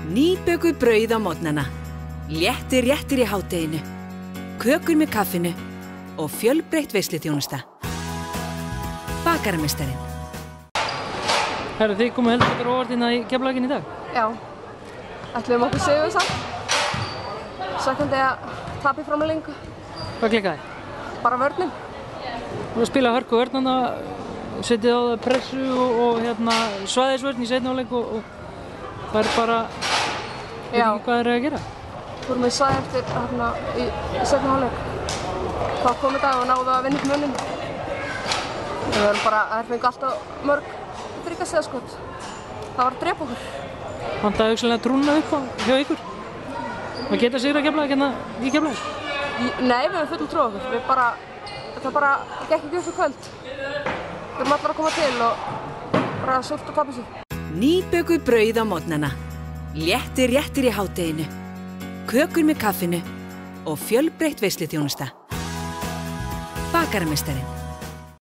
Nýbökuð brauð á morgnana, léttir réttir í hádeginu, kökur með kaffinu og fjölbreytt veisluþjónusta. Bakarameistarinn. Herru, þið komu heldur betur óvart inn í Keflavík í dag? Já, ætlum okkur sigur samt. Svekkjandi að tapa í framlengingu. Hvað klikkaði? Bara vörnin. Þú að spila hörku vörnana, setið á það pressu og svæðisvörn í seinni hálfleik og það er bara, veit ekki hvað þeir eru að gera. Fórum við svæði eftir í seinni hálfleik. Þá kom þetta og náðu að vinna upp munin. Við verðum bara, þær fengu alltaf mörg þriggjastigaskot. Það var að drepa okkur. Vantaði hugsanlega trúna upp hjá ykkur? Að geta sigrað Keflavík í Keflavík? Nei, við höfum fullum trú á okkur. Þetta bara gekk ekki upp í kvöld. Við erum allar að koma til og bara súrt að tapa sig. Nýbökuð brauð á morgnana, léttir réttir í hádeginu, kökur með kaffinu og fjölbreytt veisluþjónusta. Bakarameistarinn.